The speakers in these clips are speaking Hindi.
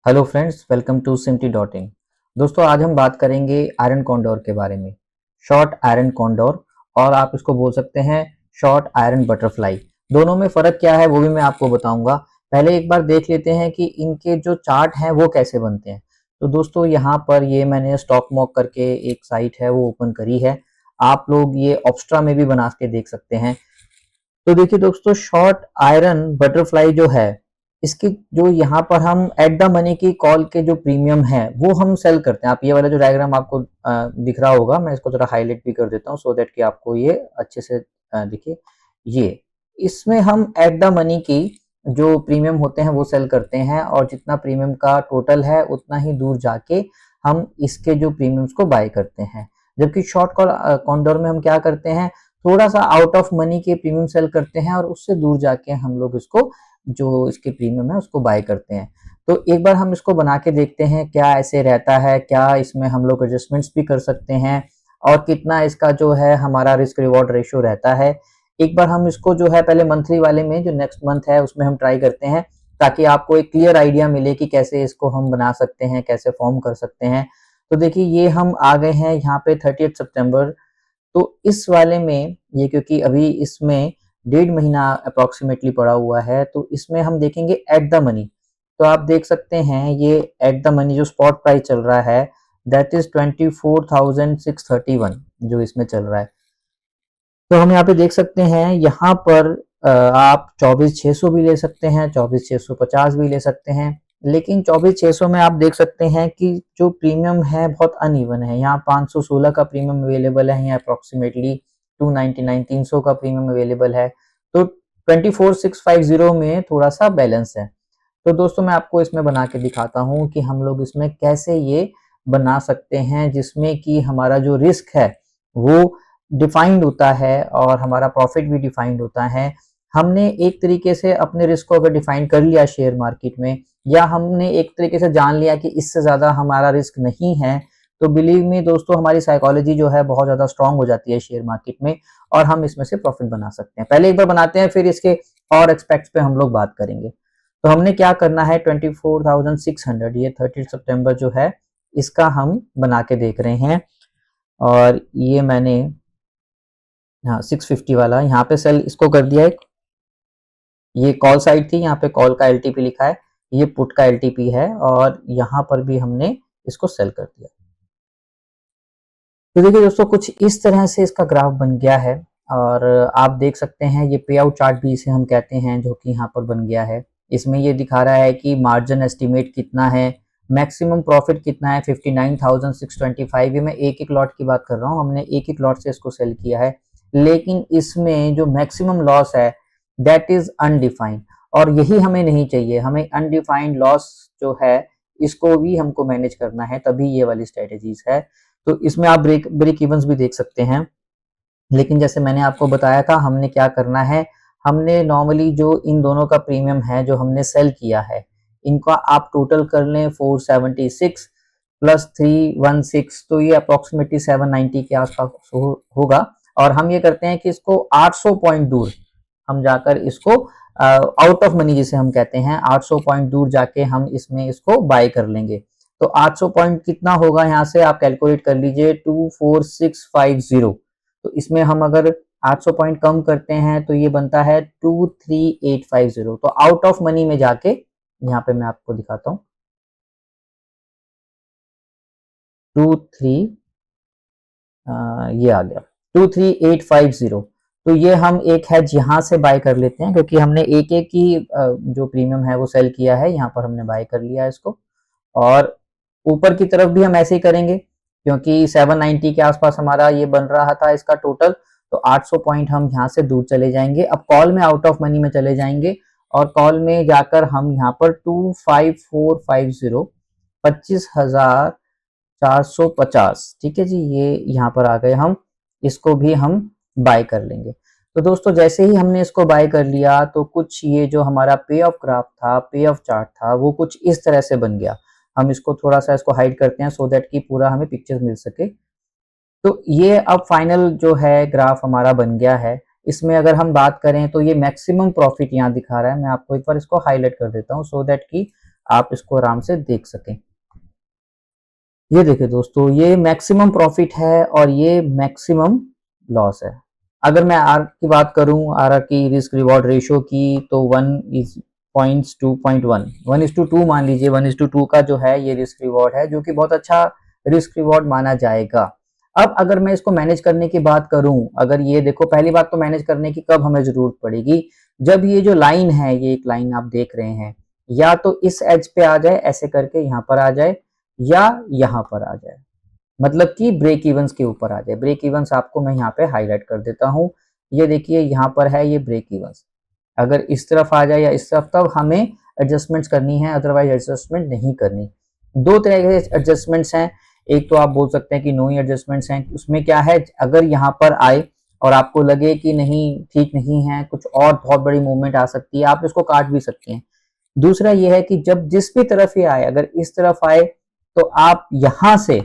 हेलो फ्रेंड्स, वेलकम टू सिमटी डॉट इन। दोस्तों, आज हम बात करेंगे आयरन कॉन्डोर के बारे में। शॉर्ट आयरन कॉन्डोर और आप इसको बोल सकते हैं शॉर्ट आयरन बटरफ्लाई। दोनों में फ़र्क क्या है वो भी मैं आपको बताऊंगा। पहले एक बार देख लेते हैं कि इनके जो चार्ट हैं वो कैसे बनते हैं। तो दोस्तों, यहाँ पर ये मैंने स्टॉक मॉक करके एक साइट है वो ओपन करी है। आप लोग ये ऑब्स्ट्रा में भी बना के देख सकते हैं। तो देखिए दोस्तों, शॉर्ट आयरन बटरफ्लाई जो है, इसकी जो यहाँ पर हम एट द मनी की कॉल के जो प्रीमियम है वो हम सेल करते हैं। आप ये वाला जो डायग्राम आपको दिख रहा होगा, मैं इसको जरा हाईलाइट भी कर देता हूँ सो दैट कि आपको ये अच्छे से दिखे। ये इसमें हम एट द मनी की जो प्रीमियम होते हैं वो सेल करते हैं, और जितना प्रीमियम का टोटल है उतना ही दूर जाके हम इसके जो प्रीमियम्स को बाय करते हैं। जबकि शॉर्ट कॉल कॉन्डोर में हम क्या करते हैं, थोड़ा सा आउट ऑफ मनी के प्रीमियम सेल करते हैं और उससे दूर जाके हम लोग इसको जो इसके प्रीमियम है उसको बाय करते हैं। तो एक बार हम इसको बना के देखते हैं क्या ऐसे रहता है, क्या इसमें हम लोग एडजस्टमेंट्स भी कर सकते हैं और कितना इसका जो है हमारा रिस्क रिवॉर्ड रेशियो रहता है। एक बार हम इसको जो है पहले मंथली वाले में, जो नेक्स्ट मंथ है उसमें हम ट्राई करते हैं, ताकि आपको एक क्लियर आइडिया मिले कि कैसे इसको हम बना सकते हैं, कैसे फॉर्म कर सकते हैं। तो देखिए, ये हम आ गए हैं यहाँ पे 30 सितंबर। तो इस वाले में ये, क्योंकि अभी इसमें 1.5 महीना अप्रोक्सीमेटली पड़ा हुआ है, तो इसमें हम देखेंगे एट द मनी। तो आप देख सकते हैं ये एट द मनी जो स्पॉट प्राइस चल रहा है, दैट इज 24,631 जो इसमें चल रहा है। तो हम यहाँ पे देख सकते हैं, यहाँ पर आप 24,600 भी ले सकते हैं, 24,650 भी ले सकते हैं। लेकिन 24,600 में आप देख सकते हैं कि जो प्रीमियम है बहुत अनइवन है। यहाँ 516 का प्रीमियम अवेलेबल है, यहाँ अप्रोक्सीमेटली 299 300 का प्रीमियम अवेलेबल है। तो 24,650 में थोड़ा सा बैलेंस है। तो दोस्तों, मैं आपको इसमें बना के दिखाता हूँ कि हम लोग इसमें कैसे ये बना सकते हैं, जिसमें कि हमारा जो रिस्क है वो डिफाइंड होता है और हमारा प्रॉफिट भी डिफाइंड होता है। हमने एक तरीके से अपने रिस्क को अगर डिफाइन कर लिया शेयर मार्केट में, या हमने एक तरीके से जान लिया कि इससे ज़्यादा हमारा रिस्क नहीं है, तो बिलीव मी दोस्तों, हमारी साइकोलॉजी जो है बहुत ज़्यादा स्ट्रांग हो जाती है शेयर मार्केट में, और हम इसमें से प्रॉफिट बना सकते हैं। पहले एक बार बनाते हैं, फिर इसके और एक्सपेक्ट्स पे हम लोग बात करेंगे। तो हमने क्या करना है, 24,600 ये 30 सितंबर जो है इसका हम बना के देख रहे हैं। और ये मैंने, हाँ, 650 वाला यहाँ पे सेल इसको कर दिया है। ये कॉल साइड थी, यहाँ पे कॉल का एलटीपी लिखा है, ये पुट का एलटीपी है, और यहाँ पर भी हमने इसको सेल कर दिया। तो देखिए दोस्तों, कुछ इस तरह से इसका ग्राफ बन गया है। और आप देख सकते हैं ये पे आउट चार्ट भी इसे हम कहते हैं, जो कि यहाँ पर बन गया है। इसमें ये दिखा रहा है कि मार्जिन एस्टिमेट कितना है, मैक्सिमम प्रॉफिट कितना है, 59,625। ये मैं एक एक लॉट की बात कर रहा हूँ, हमने एक एक लॉट से इसको सेल किया है। लेकिन इसमें जो मैक्सिमम लॉस है दैट इज अनडिफाइंड, और यही हमें नहीं चाहिए। हमें अनडिफाइंड लॉस जो है इसको भी हमको मैनेज करना है, तभी ये वाली स्ट्रेटेजीज है। तो इसमें आप ब्रेक ब्रेक इवन्स भी देख सकते हैं। लेकिन जैसे मैंने आपको बताया था, हमने क्या करना है, हमने नॉर्मली जो इन दोनों का प्रीमियम है जो हमने सेल किया है, इनका आप टोटल कर लें 476 प्लस 316, तो ये अप्रोक्सीमेटली 790 के आसपास होगा। और हम ये करते हैं कि इसको 800 पॉइंट दूर हम जाकर इसको आउट ऑफ मनी जिसे हम कहते हैं, 800 पॉइंट दूर जाके हम इसमें इसको बाय कर लेंगे। तो 800 पॉइंट कितना होगा, यहाँ से आप कैलकुलेट कर लीजिए, 24650। तो इसमें हम अगर 800 पॉइंट कम करते हैं तो ये बनता है 23850। तो आउट ऑफ मनी में जाके, यहाँ पे मैं आपको दिखाता हूँ, 23 ये आ गया 23850। तो ये हम एक हैज यहाँ से बाय कर लेते हैं, क्योंकि हमने एक एक की जो प्रीमियम है वो सेल किया है, यहाँ पर हमने बाय कर लिया है इसको। और ऊपर की तरफ भी हम ऐसे ही करेंगे, क्योंकि 790 के आसपास हमारा ये बन रहा था इसका टोटल। तो 800 पॉइंट हम यहाँ से दूर चले जाएंगे, अब कॉल में आउट ऑफ मनी में चले जाएंगे, और कॉल में जाकर हम यहाँ पर 25450, 25,450, ठीक है जी, ये यहाँ पर आ गए हम, इसको भी हम बाय कर लेंगे। तो दोस्तों, जैसे ही हमने इसको बाय कर लिया, तो कुछ ये जो हमारा पे ऑफ ग्राफ था, पे ऑफ चार्ट था, वो कुछ इस तरह से बन गया। हम इसको थोड़ा सा इसको हाइड करते हैं सो दैट कि पूरा हमें पिक्चर मिल सके। तो ये अब फाइनल जो है ग्राफ हमारा बन गया है। इसमें अगर हम बात करें तो ये मैक्सिमम प्रॉफिट यहाँ दिखा रहा है। मैं आपको एक बार इसको हाईलाइट कर देता हूँ सो दैट कि आप इसको आराम से देख सकें। ये देखिए दोस्तों, ये मैक्सिमम प्रॉफिट है और ये मैक्सिमम लॉस है। अगर मैं आर की बात करूं, आर की रिस्क रिवॉर्ड रेशियो की, तो 1:2.1, 1:2 मान लीजिए। 1:2 का जो है ये रिस्क रिवॉर्ड है, जो कि बहुत अच्छा रिस्क रिवॉर्ड माना जाएगा। अब अगर मैं इसको मैनेज करने की बात करूं, अगर ये देखो, पहली बात तो मैनेज करने की कब हमें जरूरत पड़ेगी, जब ये जो लाइन है, ये एक लाइन आप देख रहे हैं, या तो इस एज पे आ जाए, ऐसे करके यहाँ पर आ जाए, या यहाँ पर आ जाए, मतलब कि ब्रेक इवंस के ऊपर आ जाए। ब्रेक इवंस आपको मैं यहाँ पे हाईलाइट कर देता हूँ। ये देखिए यहाँ पर है ये ब्रेक इवंस। अगर इस तरफ आ जाए या इस तरफ, तब हमें एडजस्टमेंट्स करनी है, अदरवाइज एडजस्टमेंट नहीं करनी। दो तरह के एडजस्टमेंट्स हैं। एक तो आप बोल सकते हैं कि नो एडजस्टमेंट्स हैं। उसमें क्या है, अगर यहाँ पर आए और आपको लगे कि नहीं ठीक नहीं है, कुछ और बहुत बड़ी मूवमेंट आ सकती है, आप इसको काट भी सकते हैं। दूसरा ये है कि जब जिस भी तरफ ये आए, अगर इस तरफ आए तो आप यहां से,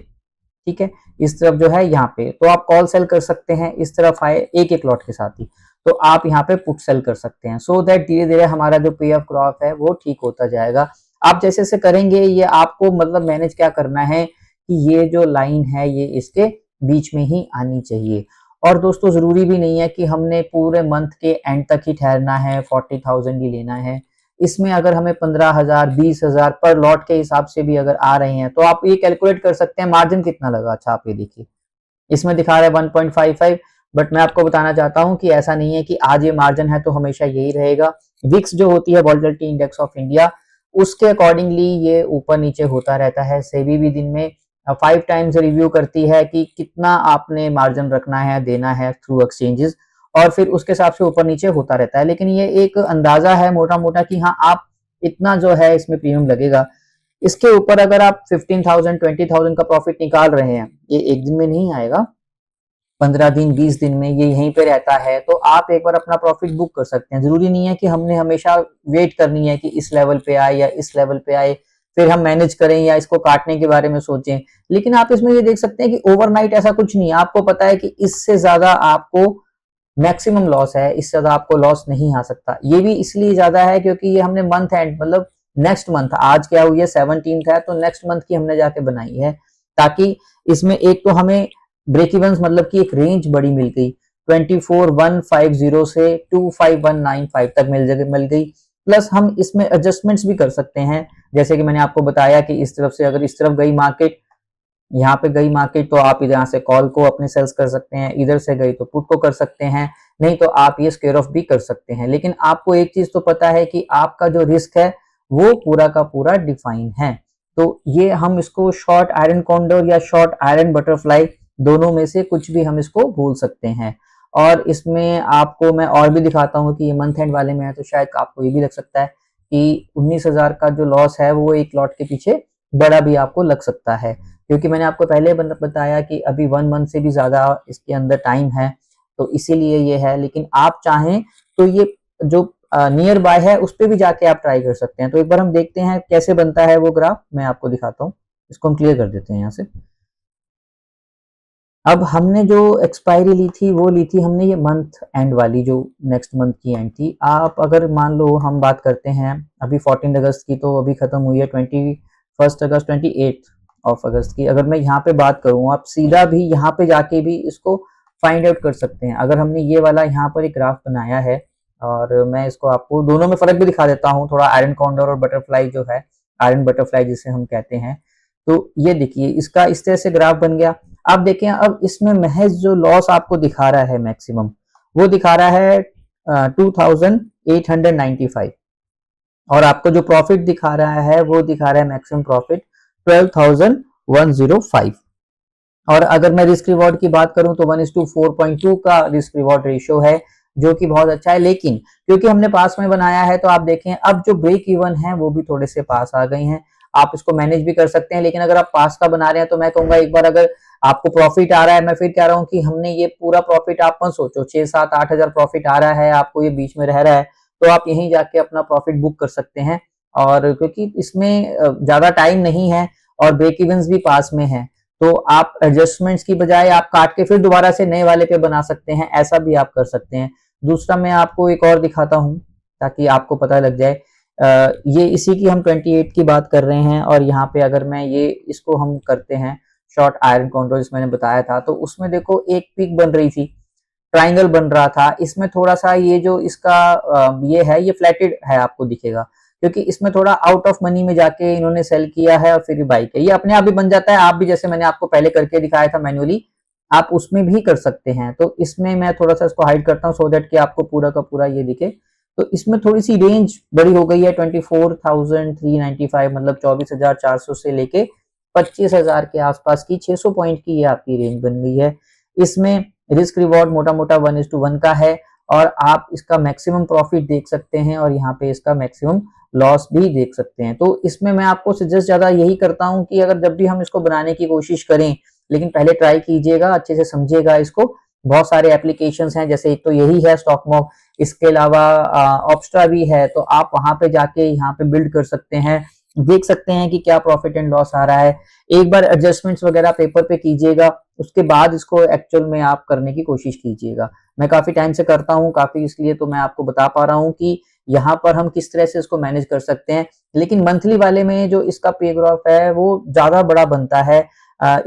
ठीक है, इस तरफ जो है यहाँ पे, तो आप कॉल सेल कर सकते हैं। इस तरफ आए एक एक लॉट के साथ ही, तो आप यहाँ पे पुट सेल कर सकते हैं। सो दैट धीरे धीरे हमारा जो पे ऑफ क्रॉप है वो ठीक होता जाएगा। आप जैसे जैसे करेंगे, ये आपको मतलब मैनेज क्या करना है कि ये जो लाइन है ये इसके बीच में ही आनी चाहिए। और दोस्तों, जरूरी भी नहीं है कि हमने पूरे मंथ के एंड तक ही ठहरना है, 40,000 ही लेना है। इसमें अगर हमें 15,000 20,000 पर लॉट के हिसाब से भी अगर आ रहे हैं, तो आप ये कैलकुलेट कर सकते हैं मार्जिन कितना लगा। अच्छा, आप ये देखिए, इसमें दिखा रहा है 1.55, बट मैं आपको बताना चाहता हूं कि ऐसा नहीं है कि आज ये मार्जिन है तो हमेशा यही रहेगा। विक्स जो होती है, वॉलेटिलिटी इंडेक्स ऑफ इंडिया, उसके अकॉर्डिंगली ये ऊपर नीचे होता रहता है। सेबी भी दिन में 5 टाइम्स रिव्यू करती है कि कितना आपने मार्जिन रखना है, देना है थ्रू एक्सचेंजेस, और फिर उसके हिसाब से ऊपर नीचे होता रहता है। लेकिन ये एक अंदाजा है मोटा मोटा कि हाँ, आप इतना जो है इसमें प्रीमियम लगेगा। इसके ऊपर अगर आप 15,000 20,000 का प्रॉफिट निकाल रहे हैं, ये एक दिन में नहीं आएगा, 15 दिन 20 दिन में ये यहीं पे रहता है, तो आप एक बार अपना प्रॉफिट बुक कर सकते हैं। जरूरी नहीं है कि हमने हमेशा वेट करनी है कि इस लेवल पे आए या इस लेवल पे आए फिर हम मैनेज करें या इसको काटने के बारे में सोचें। लेकिन आप इसमें ये देख सकते हैं कि ओवरनाइट ऐसा कुछ नहीं है। आपको पता है कि इससे ज्यादा आपको मैक्सिमम लॉस है, इससे ज्यादा आपको लॉस नहीं आ सकता। ये भी इसलिए ज्यादा है क्योंकि ये हमने मंथ एंड, मतलब नेक्स्ट मंथ, आज क्या हुई है 17th है, तो नेक्स्ट मंथ की हमने जाके बनाई है, ताकि इसमें एक तो हमें ब्रेक इवन मतलब कि एक रेंज बड़ी मिल गई, 24,150 से 25,195 तक मिल गई। प्लस हम इसमें एडजस्टमेंट्स भी कर सकते हैं, जैसे कि मैंने आपको बताया कि इस तरफ से अगर इस तरफ गई मार्केट, यहाँ पे गई मार्केट, तो आप यहाँ से कॉल को अपने सेल्स कर सकते हैं, इधर से गई तो पुट को कर सकते हैं, नहीं तो आप ये स्क्वेयर ऑफ भी कर सकते हैं। लेकिन आपको एक चीज तो पता है कि आपका जो रिस्क है वो पूरा का पूरा डिफाइन है। तो ये हम इसको शॉर्ट आयरन कॉन्डोर या शॉर्ट आयरन बटरफ्लाई, दोनों में से कुछ भी हम इसको बोल सकते हैं। और इसमें आपको मैं और भी दिखाता हूँ कि ये मंथ एंड वाले में है, तो शायद आपको ये भी लग सकता है कि 19,000 का जो लॉस है वो एक लॉट के पीछे बड़ा भी आपको लग सकता है, क्योंकि मैंने आपको पहले बताया कि अभी 1 मंथ से भी ज्यादा इसके अंदर टाइम है, तो इसीलिए ये है। लेकिन आप चाहें तो ये जो नियर बाय है उस पर भी जाके आप ट्राई कर सकते हैं। तो एक बार हम देखते हैं कैसे बनता है वो ग्राफ, मैं आपको दिखाता हूँ। इसको हम क्लियर कर देते हैं यहाँ से। अब हमने जो एक्सपायरी ली थी वो ली थी हमने ये मंथ एंड वाली, जो नेक्स्ट मंथ की एंड थी। आप अगर मान लो हम बात करते हैं अभी 14 अगस्त की, तो अभी खत्म हुई है 21 अगस्त, 28 ऑफ अगस्त की। अगर मैं यहाँ पे बात करूँ, आप सीधा भी यहाँ पे जाके भी इसको फाइंड आउट कर सकते हैं। अगर हमने ये वाला यहाँ पर एक ग्राफ बनाया है, और मैं इसको आपको दोनों में फर्क भी दिखा देता हूँ थोड़ा, आयरन कॉन्डोर और बटरफ्लाई जो है, आयरन बटरफ्लाई जिसे हम कहते हैं। तो ये देखिए, इसका इस तरह से ग्राफ बन गया। आप देखें, अब इसमें महज जो लॉस आपको दिखा रहा है मैक्सिमम, वो दिखा रहा है 2,895, और आपको जो प्रॉफिट दिखा रहा है वो दिखा रहा है मैक्सिमम प्रॉफिट 12,105। और अगर मैं रिस्क रिवॉर्ड की बात करूं तो 1:4.2 का रिस्क रिवॉर्ड रेशियो है, जो कि बहुत अच्छा है। लेकिन क्योंकि हमने पास में बनाया है, तो आप देखें अब जो ब्रेक इवन है वो भी थोड़े से पास आ गए हैं। आप इसको मैनेज भी कर सकते हैं, लेकिन अगर आप पास का बना रहे हैं तो मैं कहूंगा एक बार अगर आपको प्रॉफिट आ रहा है, मैं फिर कह रहा हूँ कि हमने ये पूरा प्रॉफिट, आप मत सोचो 6-7-8 हजार प्रॉफिट आ रहा है, आपको ये बीच में रह रहा है, तो आप यहीं जाके अपना प्रॉफिट बुक कर सकते हैं। और क्योंकि इसमें ज्यादा टाइम नहीं है और ब्रेक इवन्स भी पास में है, तो आप एडजस्टमेंट्स की बजाय आप काट के फिर दोबारा से नए वाले पे बना सकते हैं, ऐसा भी आप कर सकते हैं। दूसरा मैं आपको एक और दिखाता हूं ताकि आपको पता लग जाए। ये इसी की हम 28 की बात कर रहे हैं। और यहाँ पे अगर मैं ये इसको हम करते हैं शॉर्ट आयरन कॉन्डोर जिस मैंने बताया था, तो उसमें देखो एक पीक बन रही थी, ट्राइंगल बन रहा था। इसमें थोड़ा सा ये जो इसका ये है, ये फ्लैटेड है, आपको दिखेगा, क्योंकि इसमें थोड़ा आउट ऑफ मनी में जाके इन्होंने सेल किया है और फिर बाई किया। ये अपने आप भी बन जाता है, आप भी जैसे मैंने आपको पहले करके दिखाया था मैन्युअली, आप उसमें भी कर सकते हैं। तो इसमें मैं थोड़ा सा इसको हाइड करता हूँ सो दैट कि आपको पूरा का पूरा ये दिखे। तो इसमें थोड़ी सी रेंज बड़ी हो गई है, 24,395, मतलब 24,400 से लेके 25,000 के आसपास की 600 पॉइंट की ये आपकी रेंज बन गई है। इसमें रिस्क रिवॉर्ड मोटा मोटा 1:1 का है, और आप इसका मैक्सिमम प्रॉफिट देख सकते हैं और यहाँ पे इसका मैक्सिमम लॉस भी देख सकते हैं। तो इसमें मैं आपको सजेस्ट ज्यादा यही करता हूँ कि अगर जब भी हम इसको बनाने की कोशिश करें, लेकिन पहले ट्राई कीजिएगा, अच्छे से समझिएगा इसको। बहुत सारे एप्लीकेशंस हैं, जैसे एक तो यही है स्टॉकमॉब, इसके अलावा ऑप्स्ट्रा भी है, तो आप वहां पे जाके यहाँ पे बिल्ड कर सकते हैं, देख सकते हैं कि क्या प्रॉफिट एंड लॉस आ रहा है। एक बार एडजस्टमेंट्स वगैरह पेपर पे कीजिएगा, उसके बाद इसको एक्चुअल में आप करने की कोशिश कीजिएगा। मैं काफी टाइम से करता हूँ काफी, इसलिए तो मैं आपको बता पा रहा हूँ कि यहाँ पर हम किस तरह से इसको मैनेज कर सकते हैं। लेकिन मंथली वाले में जो इसका पे ग्राफ है वो ज्यादा बड़ा बनता है,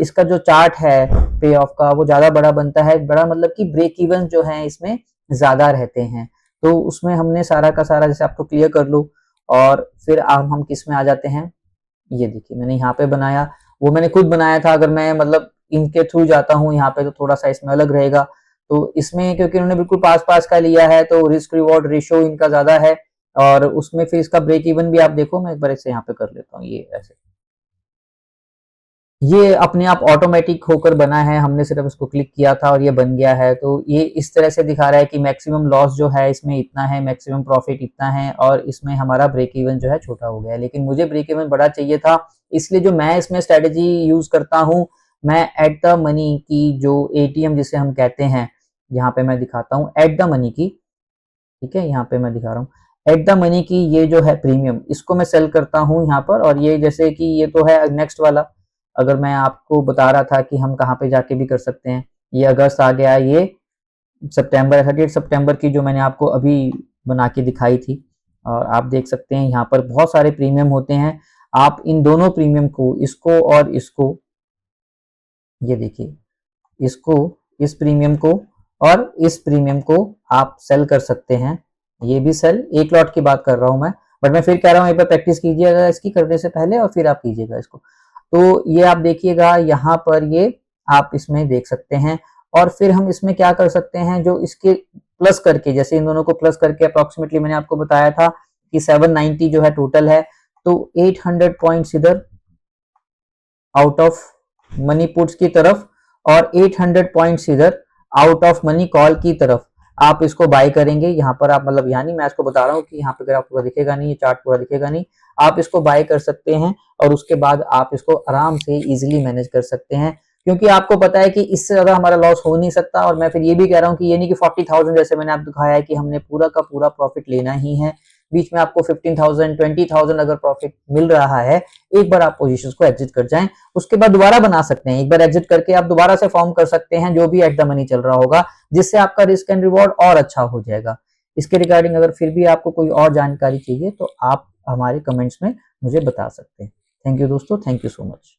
इसका जो चार्ट है पे ऑफ का वो ज्यादा बड़ा बनता है। बड़ा मतलब कि ब्रेक इवन जो है इसमें ज्यादा रहते हैं। तो उसमें हमने सारा का सारा जैसे आपको क्लियर कर लो, और फिर हम किस में आ जाते हैं। ये देखिए मैंने यहाँ पे बनाया, वो मैंने खुद बनाया था। अगर मैं मतलब इनके थ्रू जाता हूँ यहाँ पे तो थोड़ा सा इसमें अलग रहेगा। तो इसमें क्योंकि उन्होंने बिल्कुल पास पास का लिया है, तो रिस्क रिवॉर्ड रेशियो इनका ज्यादा है, और उसमें फिर इसका ब्रेक इवन भी आप देखो। मैं एक बार इसे यहाँ पे कर लेता हूँ, ये ऐसे, ये अपने आप ऑटोमेटिक होकर बना है, हमने सिर्फ इसको क्लिक किया था और ये बन गया है। तो ये इस तरह से दिखा रहा है कि मैक्सिमम लॉस जो है इसमें इतना है, मैक्सिमम प्रॉफिट इतना है, और इसमें हमारा ब्रेक इवन जो है छोटा हो गया है। लेकिन मुझे ब्रेक इवन बड़ा चाहिए था, इसलिए जो मैं इसमें स्ट्रेटेजी यूज करता हूँ, मैं एट द मनी की जो एटीएम जिसे हम कहते हैं, यहाँ पे मैं दिखाता हूँ एट द मनी की, ठीक है, यहाँ पे मैं दिखा रहा हूँ एट द मनी की। ये जो है प्रीमियम, इसको मैं सेल करता हूँ यहाँ पर। और ये जैसे कि ये तो है नेक्स्ट वाला, अगर मैं आपको बता रहा था कि हम कहाँ पे जाके भी कर सकते हैं। ये अगस्त आ गया, ये सितंबर, 30 सितंबर की जो मैंने आपको अभी बना के दिखाई थी। और आप देख सकते हैं यहाँ पर बहुत सारे प्रीमियम होते हैं। आप इन दोनों प्रीमियम को, इसको और इसको, ये देखिए, इसको, इस प्रीमियम को और इस प्रीमियम को आप सेल कर सकते हैं। ये भी सेल, एक लॉट की बात कर रहा हूं मैं, बट मैं फिर कह रहा हूं एक बार प्रैक्टिस कीजिएगा इसकी करने से पहले, और फिर आप कीजिएगा इसको। तो ये आप देखिएगा यहाँ पर, ये आप इसमें देख सकते हैं। और फिर हम इसमें क्या कर सकते हैं, जो इसके प्लस करके, जैसे इन दोनों को प्लस करके अप्रोक्सीमेटली मैंने आपको बताया था कि 790 जो है टोटल है, तो 800 पॉइंट्स इधर आउट ऑफ मनी पुट्स की तरफ, और 800 पॉइंट्स इधर आउट ऑफ मनी कॉल की तरफ आप इसको बाय करेंगे। यहाँ पर आप मतलब, यानी मैं इसको बता रहा हूँ कि यहाँ पे ग्राफ पूरा दिखेगा नहीं, ये चार्ट पूरा दिखेगा नहीं, आप इसको बाय कर सकते हैं। और उसके बाद आप इसको आराम से इजीली मैनेज कर सकते हैं, क्योंकि आपको पता है कि इससे ज्यादा हमारा लॉस हो नहीं सकता। और मैं फिर ये भी कह रहा हूँ कि ये नहीं कि 40,000 जैसे मैंने आपको दिखाया है कि हमने पूरा का पूरा प्रॉफिट लेना ही है। बीच में आपको 15,000 20,000 अगर प्रॉफिट मिल रहा है, एक बार आप पोजीशंस को एग्जिट कर जाएं, उसके बाद दोबारा बना सकते हैं। एक बार एग्जिट करके आप दोबारा से फॉर्म कर सकते हैं जो भी एट द मनी चल रहा होगा, जिससे आपका रिस्क एंड रिवॉर्ड और अच्छा हो जाएगा। इसके रिगार्डिंग अगर फिर भी आपको कोई और जानकारी चाहिए तो आप हमारे कमेंट्स में मुझे बता सकते हैं। थैंक यू दोस्तों, थैंक यू सो मच।